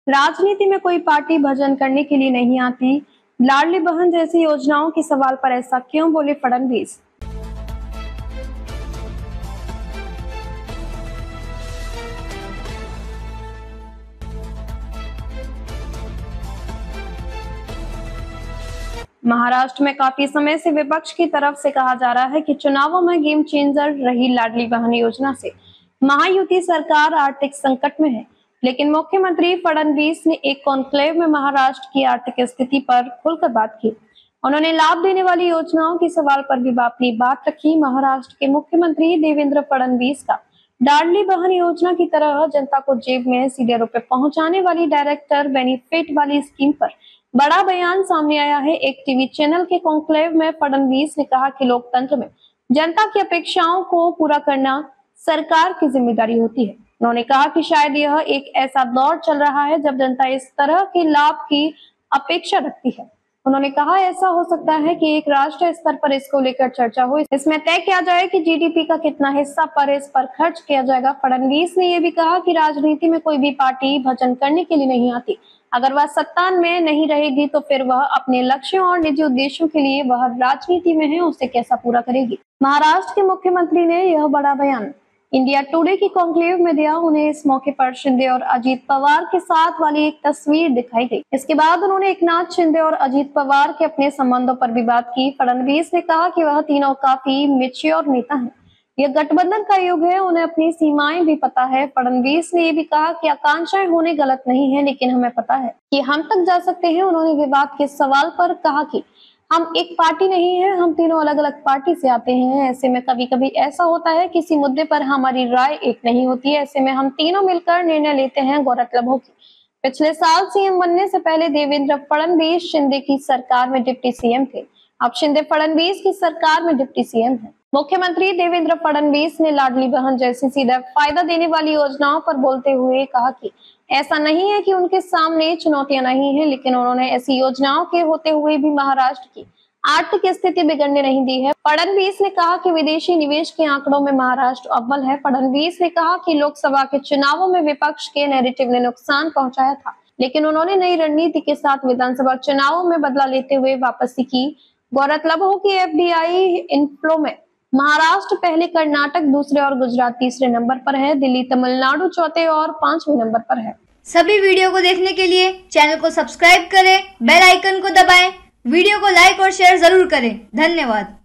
राजनीति में कोई पार्टी भजन करने के लिए नहीं आती। लाडली बहन जैसी योजनाओं के सवाल पर ऐसा क्यों बोले फडणवीस? महाराष्ट्र में काफी समय से विपक्ष की तरफ से कहा जा रहा है कि चुनावों में गेम चेंजर रही लाडली बहन योजना से महायुति सरकार आर्थिक संकट में है। लेकिन मुख्यमंत्री फडणवीस ने एक कॉन्क्लेव में महाराष्ट्र की आर्थिक स्थिति पर खुलकर बात की। उन्होंने लाभ देने वाली योजनाओं के सवाल पर भी अपनी बात रखी। महाराष्ट्र के मुख्यमंत्री देवेंद्र फडणवीस का लाडली बहन योजना की तरह जनता को जेब में सीधे रुपए पहुंचाने वाली डायरेक्टर बेनिफिट वाली स्कीम पर बड़ा बयान सामने आया है। एक टीवी चैनल के कॉन्क्लेव में फडणवीस ने कहा कि लोकतंत्र में जनता की अपेक्षाओं को पूरा करना सरकार की जिम्मेदारी होती है। उन्होंने कहा कि शायद यह एक ऐसा दौर चल रहा है जब जनता इस तरह के लाभ की अपेक्षा रखती है। उन्होंने कहा ऐसा हो सकता है कि एक राष्ट्रीय स्तर पर इसको लेकर चर्चा हो, इसमें तय किया जाए कि जीडीपी का कितना हिस्सा पर इस पर खर्च किया जाएगा। फडणवीस ने यह भी कहा कि राजनीति में कोई भी पार्टी भजन करने के लिए नहीं आती। अगर वह सत्ता में नहीं रहेगी तो फिर वह अपने लक्ष्यों और निजी उद्देश्यों के लिए वह राजनीति में है, उसे कैसा पूरा करेगी। महाराष्ट्र के मुख्यमंत्री ने यह बड़ा बयान इंडिया टुडे की कॉन्क्लेव में दिया। उन्हें इस मौके पर शिंदे और अजीत पवार के साथ वाली एक तस्वीर दिखाई गई। इसके बाद उन्होंने एकनाथ शिंदे और अजीत पवार के अपने संबंधों पर भी बात की। फडणवीस ने कहा कि वह तीनों काफी मैच्योर नेता हैं। यह गठबंधन का युग है, उन्हें अपनी सीमाएं भी पता है। फडणवीस ने यह भी कहा कि आकांक्षाएं होने गलत नहीं है, लेकिन हमें पता है कि हम तक जा सकते हैं। उन्होंने विवाद के सवाल पर कहा कि हम एक पार्टी नहीं है, हम तीनों अलग अलग पार्टी से आते हैं। ऐसे में कभी कभी ऐसा होता है किसी मुद्दे पर हमारी राय एक नहीं होती है, ऐसे में हम तीनों मिलकर निर्णय लेते हैं। गौरतलब हो कि पिछले साल सीएम बनने से पहले देवेंद्र फडणवीस शिंदे की सरकार में डिप्टी सीएम थे। अब शिंदे फडणवीस की सरकार में डिप्टी सीएम है। मुख्यमंत्री देवेंद्र फडणवीस ने लाडली बहन जैसी सीधा फायदा देने वाली योजनाओं पर बोलते हुए कहा कि ऐसा नहीं है कि उनके सामने चुनौतियां नहीं है, लेकिन उन्होंने ऐसी योजनाओं के होते हुए भी महाराष्ट्र की आर्थिक स्थिति बिगड़ने नहीं दी है। फडणवीस ने कहा कि विदेशी निवेश के आंकड़ों में महाराष्ट्र अव्वल है। फडणवीस ने कहा कि लोकसभा के चुनावों में विपक्ष के नैरेटिव ने नुकसान पहुंचाया था, लेकिन उन्होंने नई रणनीति के साथ विधानसभा चुनावों में बदला लेते हुए वापसी की। गौरतलब हो कि एफडीआई इनफ्लो में महाराष्ट्र पहले, कर्नाटक दूसरे और गुजरात तीसरे नंबर पर है। दिल्ली तमिलनाडु चौथे और पांचवें नंबर पर है। सभी वीडियो को देखने के लिए चैनल को सब्सक्राइब करें, बेल आइकन को दबाएं, वीडियो को लाइक और शेयर जरूर करें। धन्यवाद।